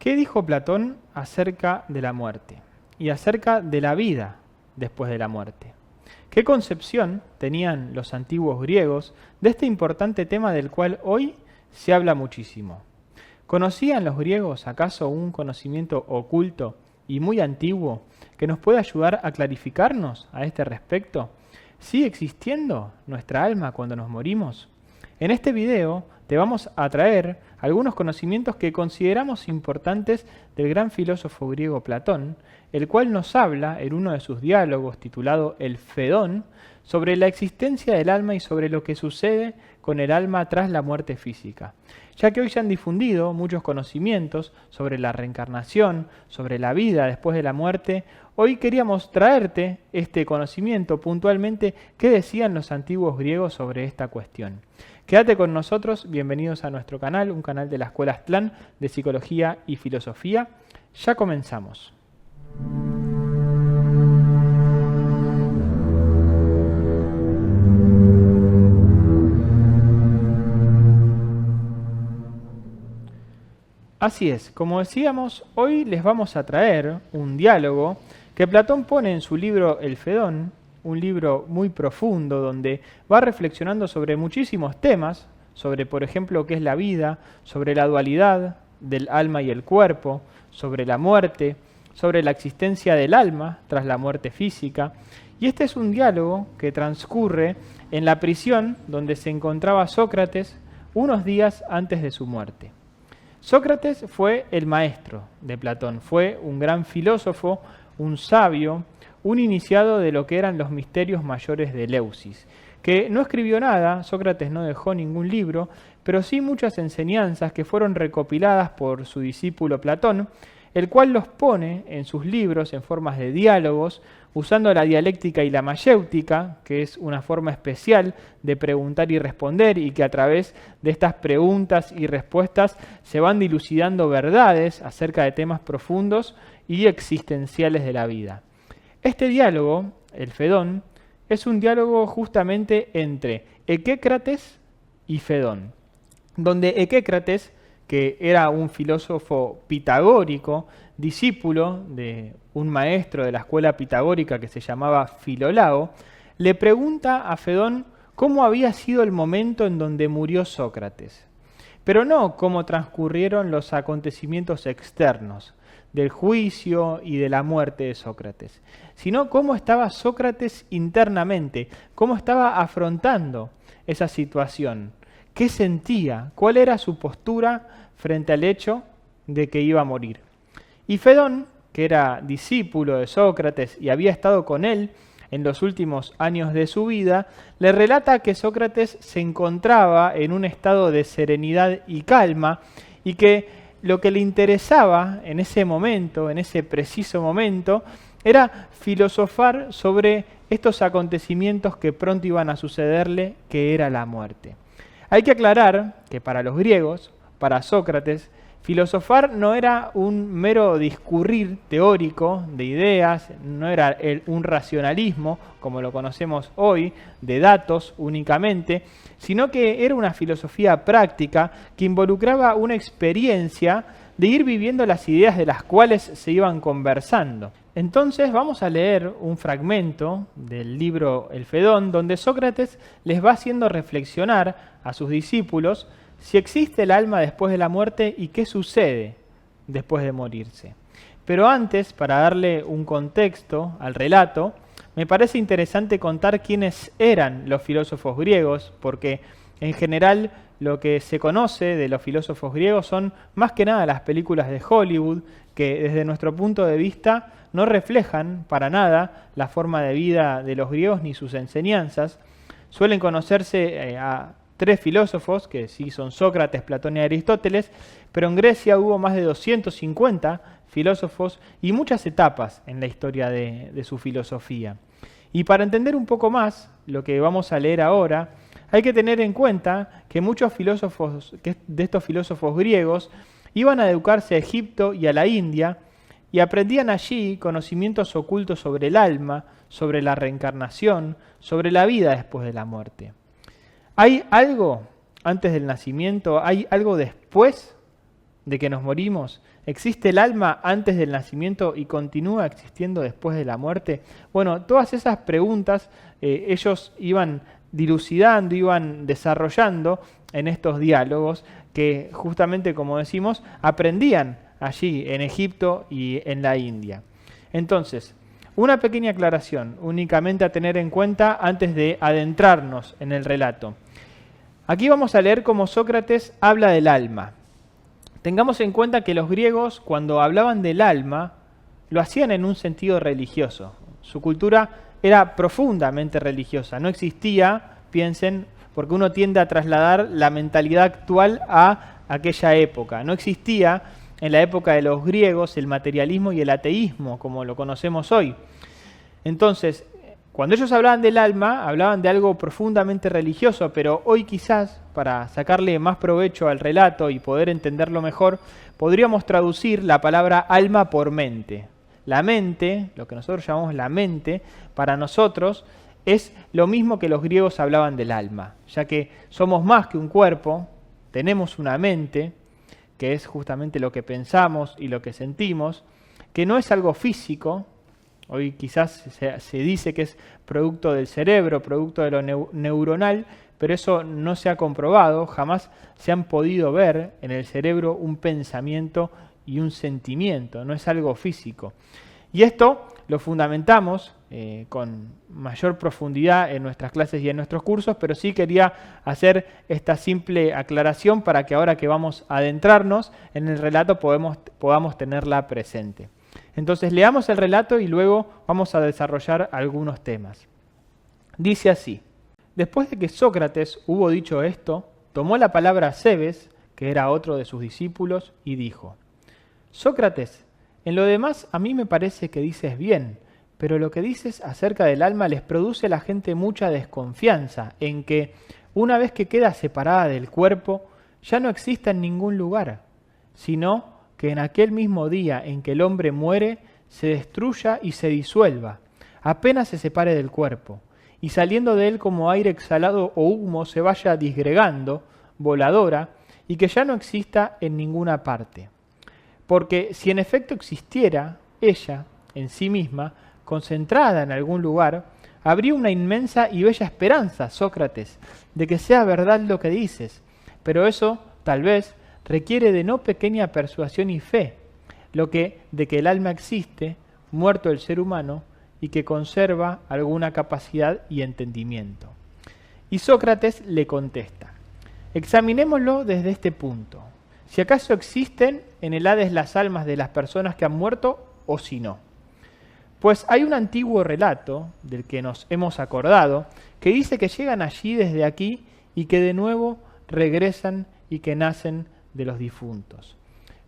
¿Qué dijo Platón acerca de la muerte y acerca de la vida después de la muerte? ¿Qué concepción tenían los antiguos griegos de este importante tema del cual hoy se habla muchísimo? ¿Conocían los griegos acaso un conocimiento oculto y muy antiguo que nos puede ayudar a clarificarnos a este respecto? ¿Sigue existiendo nuestra alma cuando nos morimos? En este video te vamos a traer algunos conocimientos que consideramos importantes del gran filósofo griego Platón, el cual nos habla en uno de sus diálogos titulado El Fedón sobre la existencia del alma y sobre lo que sucede con el alma tras la muerte física. Ya que hoy se han difundido muchos conocimientos sobre la reencarnación, sobre la vida después de la muerte, hoy queríamos traerte este conocimiento puntualmente que decían los antiguos griegos sobre esta cuestión. Quédate con nosotros, bienvenidos a nuestro canal, un canal de la Escuela Aztlán de Psicología y Filosofía. Ya comenzamos. Así es, como decíamos, hoy les vamos a traer un diálogo que Platón pone en su libro El Fedón, un libro muy profundo donde va reflexionando sobre muchísimos temas, sobre por ejemplo qué es la vida, sobre la dualidad del alma y el cuerpo, sobre la muerte, sobre la existencia del alma tras la muerte física. Y este es un diálogo que transcurre en la prisión donde se encontraba Sócrates unos días antes de su muerte. Sócrates fue el maestro de Platón, fue un gran filósofo, un sabio, un iniciado de lo que eran los misterios mayores de Eleusis, que no escribió nada, Sócrates no dejó ningún libro, pero sí muchas enseñanzas que fueron recopiladas por su discípulo Platón, el cual los pone en sus libros en formas de diálogos, usando la dialéctica y la mayéutica, que es una forma especial de preguntar y responder, y que a través de estas preguntas y respuestas se van dilucidando verdades acerca de temas profundos y existenciales de la vida. Este diálogo, el Fedón, es un diálogo justamente entre Equécrates y Fedón, donde Equécrates, que era un filósofo pitagórico, discípulo de un maestro de la escuela pitagórica que se llamaba Filolao, le pregunta a Fedón cómo había sido el momento en donde murió Sócrates, pero no cómo transcurrieron los acontecimientos externos del juicio y de la muerte de Sócrates, sino cómo estaba Sócrates internamente, cómo estaba afrontando esa situación, qué sentía, cuál era su postura frente al hecho de que iba a morir. Y Fedón, que era discípulo de Sócrates y había estado con él en los últimos años de su vida, le relata que Sócrates se encontraba en un estado de serenidad y calma y que lo que le interesaba en ese momento, en ese preciso momento, era filosofar sobre estos acontecimientos que pronto iban a sucederle, que era la muerte. Hay que aclarar que para los griegos, para Sócrates, filosofar no era un mero discurrir teórico de ideas, no era un racionalismo, como lo conocemos hoy, de datos únicamente, sino que era una filosofía práctica que involucraba una experiencia de ir viviendo las ideas de las cuales se iban conversando. Entonces vamos a leer un fragmento del libro El Fedón, donde Sócrates les va haciendo reflexionar a sus discípulos si existe el alma después de la muerte y qué sucede después de morirse. Pero antes, para darle un contexto al relato, me parece interesante contar quiénes eran los filósofos griegos, porque en general lo que se conoce de los filósofos griegos son más que nada las películas de Hollywood, que desde nuestro punto de vista no reflejan para nada la forma de vida de los griegos ni sus enseñanzas. Suelen conocerse a tres filósofos, que sí son Sócrates, Platón y Aristóteles, pero en Grecia hubo más de 250 filósofos y muchas etapas en la historia de su filosofía. Y para entender un poco más lo que vamos a leer ahora, hay que tener en cuenta que muchos filósofos de estos filósofos griegos iban a educarse a Egipto y a la India y aprendían allí conocimientos ocultos sobre el alma, sobre la reencarnación, sobre la vida después de la muerte. ¿Hay algo antes del nacimiento? ¿Hay algo después de que nos morimos? ¿Existe el alma antes del nacimiento y continúa existiendo después de la muerte? Bueno, todas esas preguntas ellos iban dilucidando, iban desarrollando en estos diálogos que justamente, como decimos, aprendían allí en Egipto y en la India. Entonces, una pequeña aclaración únicamente a tener en cuenta antes de adentrarnos en el relato. Aquí vamos a leer cómo Sócrates habla del alma. Tengamos en cuenta que los griegos, cuando hablaban del alma, lo hacían en un sentido religioso. Su cultura era profundamente religiosa. No existía, piensen, porque uno tiende a trasladar la mentalidad actual a aquella época. No existía en la época de los griegos el materialismo y el ateísmo, como lo conocemos hoy. Entonces, cuando ellos hablaban del alma, hablaban de algo profundamente religioso, pero hoy quizás, para sacarle más provecho al relato y poder entenderlo mejor, podríamos traducir la palabra alma por mente. La mente, lo que nosotros llamamos la mente, para nosotros es lo mismo que los griegos hablaban del alma, ya que somos más que un cuerpo, tenemos una mente, que es justamente lo que pensamos y lo que sentimos, que no es algo físico. Hoy quizás se dice que es producto del cerebro, producto de lo neuronal, pero eso no se ha comprobado, jamás se han podido ver en el cerebro un pensamiento y un sentimiento, no es algo físico. Y esto lo fundamentamos con mayor profundidad en nuestras clases y en nuestros cursos, pero sí quería hacer esta simple aclaración para que ahora que vamos a adentrarnos en el relato podamos tenerla presente. Entonces leamos el relato y luego vamos a desarrollar algunos temas. Dice así: después de que Sócrates hubo dicho esto, tomó la palabra Cebes, que era otro de sus discípulos, y dijo: Sócrates, en lo demás a mí me parece que dices bien, pero lo que dices acerca del alma les produce a la gente mucha desconfianza en que, una vez que queda separada del cuerpo, ya no exista en ningún lugar, sino que en aquel mismo día en que el hombre muere, se destruya y se disuelva, apenas se separe del cuerpo, y saliendo de él como aire exhalado o humo se vaya disgregando, voladora, y que ya no exista en ninguna parte. Porque si en efecto existiera, ella, en sí misma, concentrada en algún lugar, habría una inmensa y bella esperanza, Sócrates, de que sea verdad lo que dices, pero eso, tal vez, requiere de no pequeña persuasión y fe, de que el alma existe, muerto el ser humano, y que conserva alguna capacidad y entendimiento. Y Sócrates le contesta: examinémoslo desde este punto. Si acaso existen en el Hades las almas de las personas que han muerto o si no. Pues hay un antiguo relato, del que nos hemos acordado, que dice que llegan allí desde aquí y que de nuevo regresan y que nacen de los difuntos.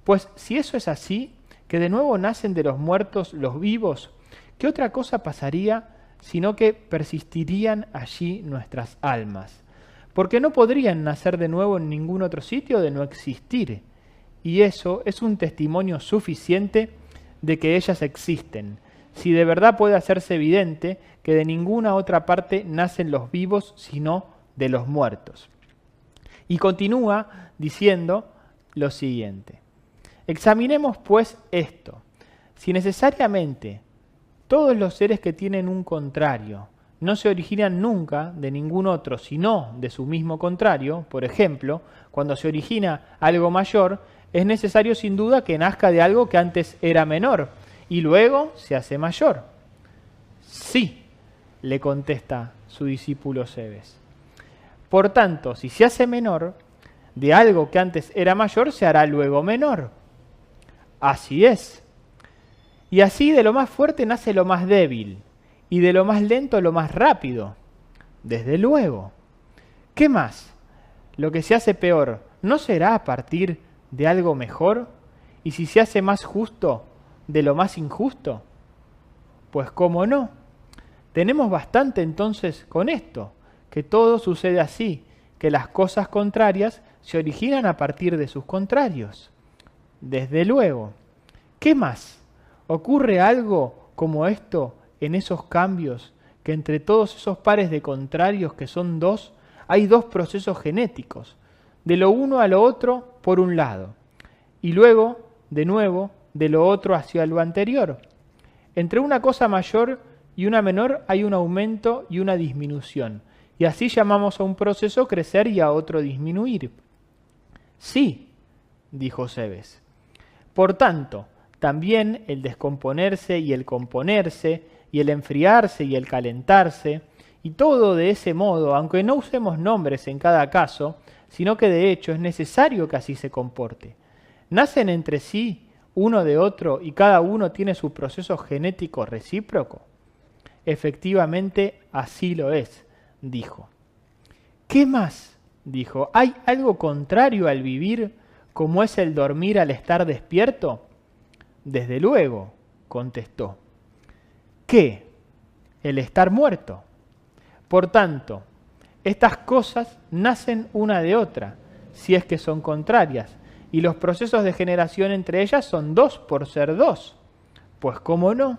Pues si eso es así, que de nuevo nacen de los muertos los vivos, ¿qué otra cosa pasaría sino que persistirían allí nuestras almas? Porque no podrían nacer de nuevo en ningún otro sitio de no existir, y eso es un testimonio suficiente de que ellas existen, si de verdad puede hacerse evidente que de ninguna otra parte nacen los vivos sino de los muertos. Y continúa diciendo lo siguiente: examinemos pues esto. Si necesariamente todos los seres que tienen un contrario no se originan nunca de ningún otro, sino de su mismo contrario, por ejemplo, cuando se origina algo mayor, es necesario sin duda que nazca de algo que antes era menor y luego se hace mayor. Sí, le contesta su discípulo Cebes. Por tanto, si se hace menor, de algo que antes era mayor se hará luego menor. Así es. Y así de lo más fuerte nace lo más débil, y de lo más lento lo más rápido. Desde luego. ¿Qué más? Lo que se hace peor, ¿no será a partir de algo mejor? ¿Y si se hace más justo, de lo más injusto? Pues cómo no. Tenemos bastante entonces con esto, que todo sucede así, que las cosas contrarias se originan a partir de sus contrarios. Desde luego. ¿Qué más? ¿Ocurre algo como esto en esos cambios, que entre todos esos pares de contrarios que son dos, hay dos procesos genéticos, de lo uno a lo otro por un lado, y luego de nuevo, de lo otro hacia lo anterior. Entre una cosa mayor y una menor hay un aumento y una disminución. Y así llamamos a un proceso crecer y a otro disminuir. Sí, dijo Cebes. Por tanto, también el descomponerse y el componerse, y el enfriarse y el calentarse, y todo de ese modo, aunque no usemos nombres en cada caso, sino que de hecho es necesario que así se comporte. ¿Nacen entre sí uno de otro y cada uno tiene su proceso genético recíproco? Efectivamente, así lo es, dijo. ¿Qué más? Dijo. ¿Hay algo contrario al vivir, como es el dormir al estar despierto? Desde luego, contestó. ¿Qué? El estar muerto. Por tanto, estas cosas nacen una de otra, si es que son contrarias, y los procesos de generación entre ellas son dos por ser dos. Pues ¿cómo no?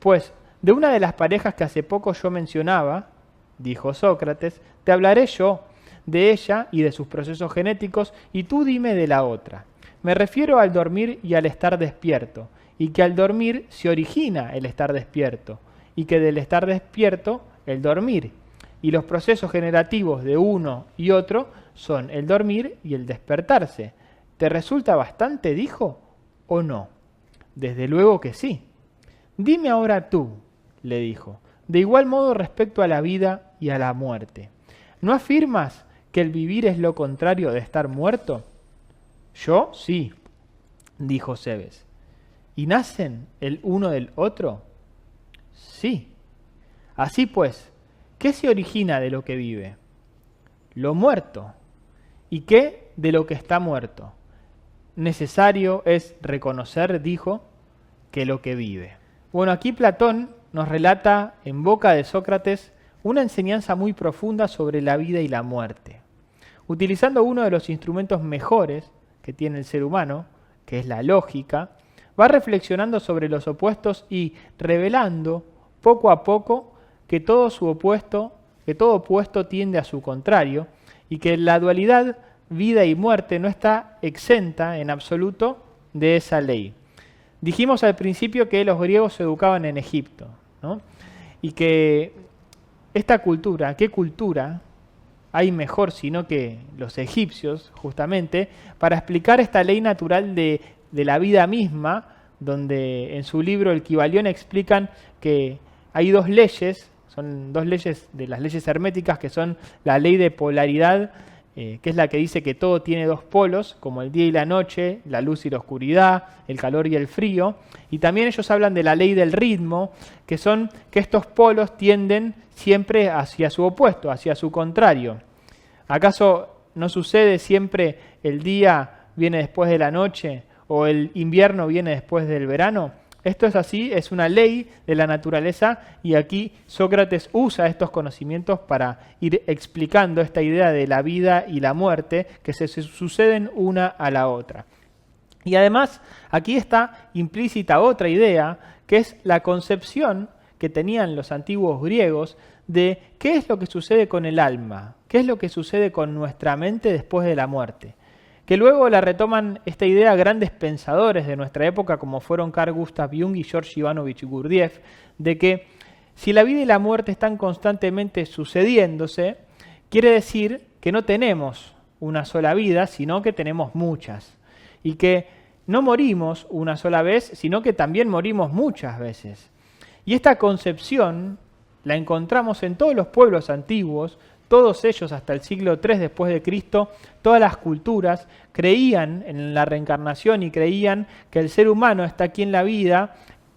Pues de una de las parejas que hace poco yo mencionaba, dijo Sócrates, te hablaré yo de ella y de sus procesos genéticos, y tú dime de la otra. Me refiero al dormir y al estar despierto, y que al dormir se origina el estar despierto, y que del estar despierto el dormir. Y los procesos generativos de uno y otro son el dormir y el despertarse. ¿Te resulta bastante, dijo, o no? Desde luego que sí. Dime ahora tú, le dijo, de igual modo respecto a la vida y a la muerte. ¿No afirmas que el vivir es lo contrario de estar muerto? Yo sí, dijo Cebes. ¿Y nacen el uno del otro? Sí. Así pues, ¿qué se origina de lo que vive? Lo muerto. ¿Y qué de lo que está muerto? Necesario es reconocer, dijo, que lo que vive. Bueno, aquí Platón nos relata en boca de Sócrates una enseñanza muy profunda sobre la vida y la muerte. Utilizando uno de los instrumentos mejores que tiene el ser humano, que es la lógica, va reflexionando sobre los opuestos y revelando poco a poco que todo opuesto tiende a su contrario y que la dualidad vida y muerte no está exenta en absoluto de esa ley. Dijimos al principio que los griegos se educaban en Egipto, ¿no? Y que esta cultura, ¿qué cultura hay mejor sino que los egipcios, justamente, para explicar esta ley natural de la vida misma, donde en su libro El Kybalión explican que hay dos leyes, son dos leyes de las leyes herméticas, que son la ley de polaridad, que es la que dice que todo tiene dos polos, como el día y la noche, la luz y la oscuridad, el calor y el frío. Y también ellos hablan de la ley del ritmo, que son que estos polos tienden siempre hacia su opuesto, hacia su contrario. ¿Acaso no sucede siempre el día viene después de la noche o el invierno viene después del verano? Esto es así, es una ley de la naturaleza y aquí Sócrates usa estos conocimientos para ir explicando esta idea de la vida y la muerte que se suceden una a la otra. Y además aquí está implícita otra idea que es la concepción que tenían los antiguos griegos de qué es lo que sucede con el alma, qué es lo que sucede con nuestra mente después de la muerte. Que luego la retoman esta idea grandes pensadores de nuestra época como fueron Carl Gustav Jung y George Ivanovich Gurdjieff, de que si la vida y la muerte están constantemente sucediéndose, quiere decir que no tenemos una sola vida, sino que tenemos muchas. Y que no morimos una sola vez, sino que también morimos muchas veces. Y esta concepción la encontramos en todos los pueblos antiguos. Todos ellos, hasta el siglo III después de Cristo, todas las culturas creían en la reencarnación y creían que el ser humano está aquí en la vida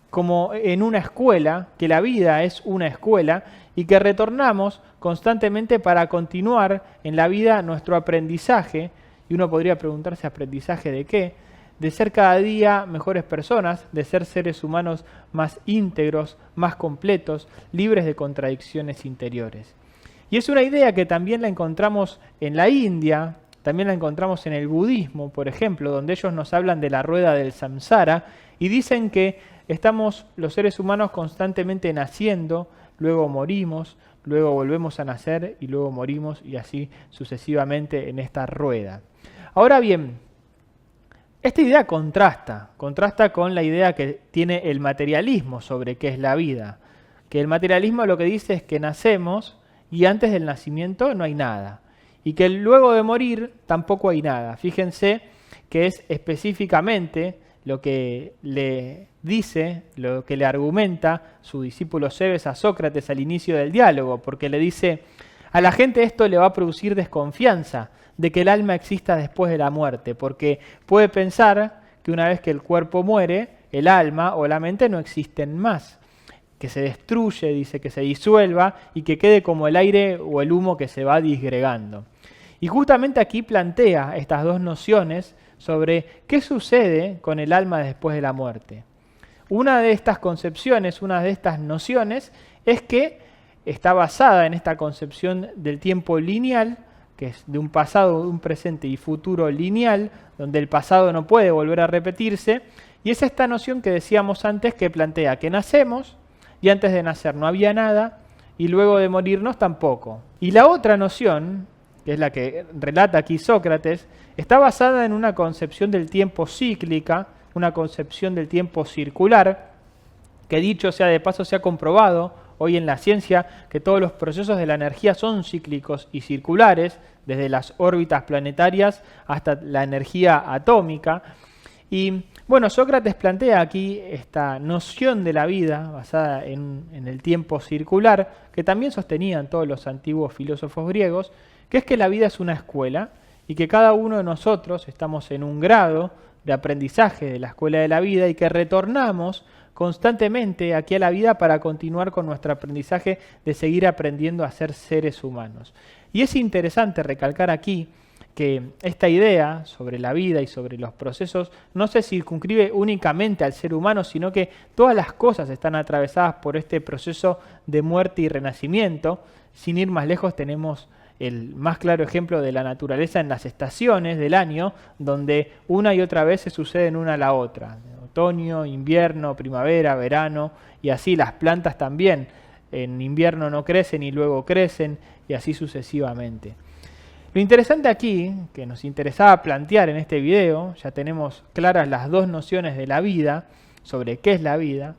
como en una escuela, que la vida es una escuela y que retornamos constantemente para continuar en la vida nuestro aprendizaje. Y uno podría preguntarse, ¿aprendizaje de qué? De ser cada día mejores personas, de ser seres humanos más íntegros, más completos, libres de contradicciones interiores. Y es una idea que también la encontramos en la India, también la encontramos en el budismo, por ejemplo, donde ellos nos hablan de la rueda del samsara y dicen que estamos los seres humanos constantemente naciendo, luego morimos, luego volvemos a nacer y luego morimos y así sucesivamente en esta rueda. Ahora bien, Esta idea contrasta con la idea que tiene el materialismo sobre qué es la vida. Que el materialismo lo que dice es que nacemos y antes del nacimiento no hay nada. Y que luego de morir tampoco hay nada. Fíjense que es específicamente lo que le dice, lo que le argumenta su discípulo Cebes a Sócrates al inicio del diálogo, porque le dice, a la gente esto le va a producir desconfianza de que el alma exista después de la muerte, porque puede pensar que una vez que el cuerpo muere, el alma o la mente no existen más, que se destruye, dice, que se disuelva y que quede como el aire o el humo que se va disgregando. Y justamente aquí plantea estas dos nociones sobre qué sucede con el alma después de la muerte. Una de estas concepciones, una de estas nociones, es que está basada en esta concepción del tiempo lineal, que es de un pasado, un presente y futuro lineal, donde el pasado no puede volver a repetirse, y es esta noción que decíamos antes que plantea que nacemos, y antes de nacer no había nada, y luego de morirnos tampoco. Y la otra noción, que es la que relata aquí Sócrates, está basada en una concepción del tiempo cíclica, una concepción del tiempo circular, que dicho sea de paso se ha comprobado hoy en la ciencia que todos los procesos de la energía son cíclicos y circulares, desde las órbitas planetarias hasta la energía atómica. Y bueno, Sócrates plantea aquí esta noción de la vida basada en el tiempo circular, que también sostenían todos los antiguos filósofos griegos, que es que la vida es una escuela y que cada uno de nosotros estamos en un grado de aprendizaje de la escuela de la vida y que retornamos constantemente aquí a la vida para continuar con nuestro aprendizaje de seguir aprendiendo a ser seres humanos. Y es interesante recalcar aquí que esta idea sobre la vida y sobre los procesos no se circunscribe únicamente al ser humano, sino que todas las cosas están atravesadas por este proceso de muerte y renacimiento. Sin ir más lejos, tenemos el más claro ejemplo de la naturaleza en las estaciones del año, donde una y otra vez se suceden una a la otra. Otoño, invierno, primavera, verano, y así las plantas también. En invierno no crecen y luego crecen, y así sucesivamente. Lo interesante aquí, que nos interesaba plantear en este video, ya tenemos claras las dos nociones de la vida, sobre qué es la vida.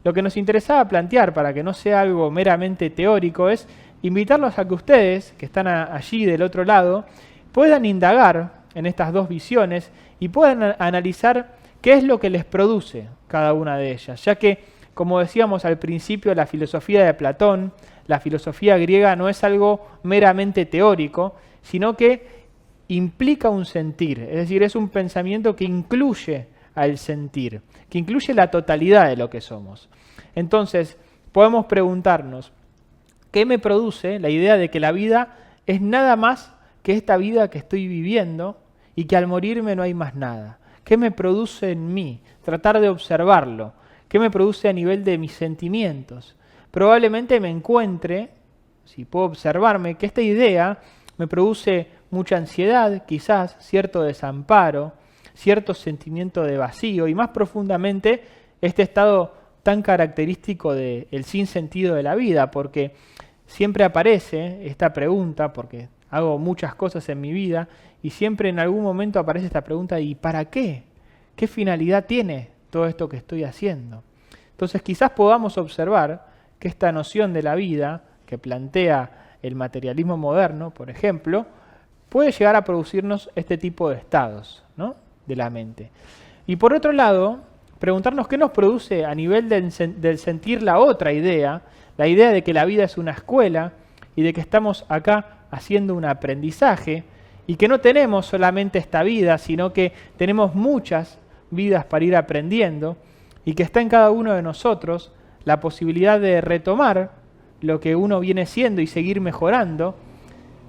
Lo que nos interesaba plantear, para que no sea algo meramente teórico, es invitarlos a que ustedes, que están allí del otro lado, puedan indagar en estas dos visiones y puedan analizar qué es lo que les produce cada una de ellas, ya que, como decíamos al principio, la filosofía de Platón, la filosofía griega no es algo meramente teórico, sino que implica un sentir, es decir, es un pensamiento que incluye al sentir, que incluye la totalidad de lo que somos. Entonces, podemos preguntarnos, ¿qué me produce la idea de que la vida es nada más que esta vida que estoy viviendo y que al morirme no hay más nada? ¿Qué me produce en mí? Tratar de observarlo. ¿Qué me produce a nivel de mis sentimientos? Probablemente me encuentre, si puedo observarme, que esta idea me produce mucha ansiedad, quizás cierto desamparo, cierto sentimiento de vacío y más profundamente este estado tan característico del sinsentido de la vida, porque siempre aparece esta pregunta, porque hago muchas cosas en mi vida y siempre en algún momento aparece esta pregunta, ¿y para qué? ¿Qué finalidad tiene todo esto que estoy haciendo? Entonces quizás podamos observar que esta noción de la vida que plantea el materialismo moderno, por ejemplo, puede llegar a producirnos este tipo de estados, ¿no?, de la mente. Y por otro lado, preguntarnos qué nos produce a nivel del sentir la otra idea, la idea de que la vida es una escuela y de que estamos acá haciendo un aprendizaje y que no tenemos solamente esta vida, sino que tenemos muchas vidas para ir aprendiendo y que está en cada uno de nosotros la posibilidad de retomar lo que uno viene siendo y seguir mejorando,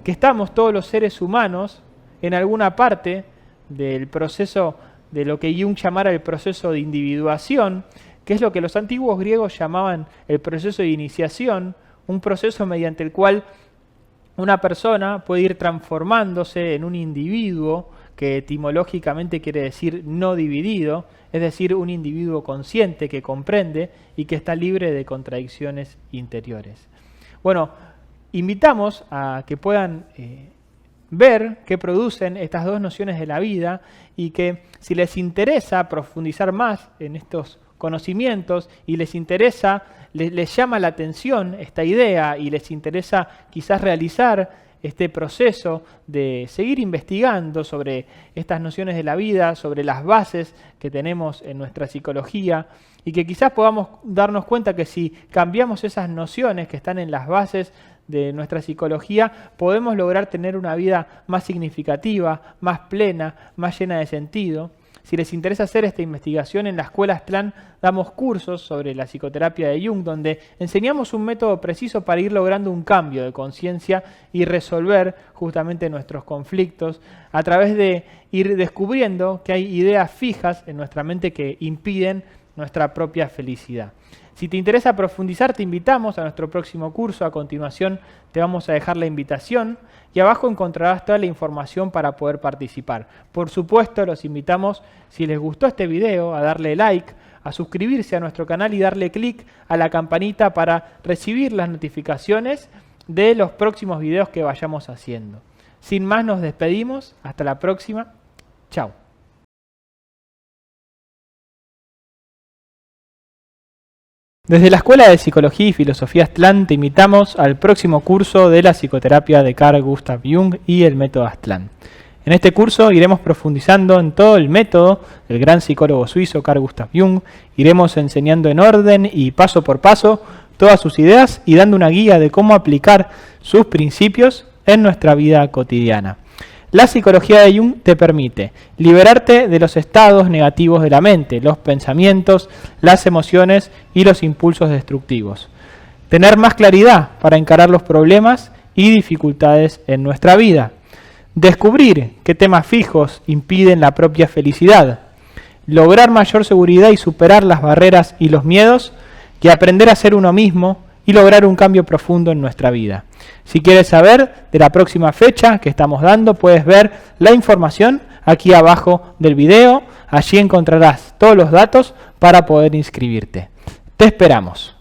que estamos todos los seres humanos en alguna parte del proceso de lo que Jung llamara el proceso de individuación, que es lo que los antiguos griegos llamaban el proceso de iniciación, un proceso mediante el cual una persona puede ir transformándose en un individuo, que etimológicamente quiere decir no dividido, es decir, un individuo consciente que comprende y que está libre de contradicciones interiores. Bueno, invitamos a que puedan ver qué producen estas dos nociones de la vida y que si les interesa profundizar más en estos conocimientos y les interesa, les llama la atención esta idea y les interesa quizás realizar este proceso de seguir investigando sobre estas nociones de la vida, sobre las bases que tenemos en nuestra psicología y que quizás podamos darnos cuenta que si cambiamos esas nociones que están en las bases de nuestra psicología, podemos lograr tener una vida más significativa, más plena, más llena de sentido. Si les interesa hacer esta investigación, en la Escuela Aztlán damos cursos sobre la psicoterapia de Jung, donde enseñamos un método preciso para ir logrando un cambio de conciencia y resolver justamente nuestros conflictos a través de ir descubriendo que hay ideas fijas en nuestra mente que impiden nuestra propia felicidad. Si te interesa profundizar, te invitamos a nuestro próximo curso. A continuación te vamos a dejar la invitación y abajo encontrarás toda la información para poder participar. Por supuesto, los invitamos, si les gustó este video, a darle like, a suscribirse a nuestro canal y darle clic a la campanita para recibir las notificaciones de los próximos videos que vayamos haciendo. Sin más, nos despedimos. Hasta la próxima. Chao. Desde la Escuela de Psicología y Filosofía Aztlán te invitamos al próximo curso de la psicoterapia de Carl Gustav Jung y el método Aztlán. En este curso iremos profundizando en todo el método del gran psicólogo suizo Carl Gustav Jung, iremos enseñando en orden y paso por paso todas sus ideas y dando una guía de cómo aplicar sus principios en nuestra vida cotidiana. La psicología de Jung te permite liberarte de los estados negativos de la mente, los pensamientos, las emociones y los impulsos destructivos. Tener más claridad para encarar los problemas y dificultades en nuestra vida. Descubrir qué temas fijos impiden la propia felicidad. Lograr mayor seguridad y superar las barreras y los miedos, y aprender a ser uno mismo y lograr un cambio profundo en nuestra vida. Si quieres saber de la próxima fecha que estamos dando, puedes ver la información aquí abajo del video. Allí encontrarás todos los datos para poder inscribirte. Te esperamos.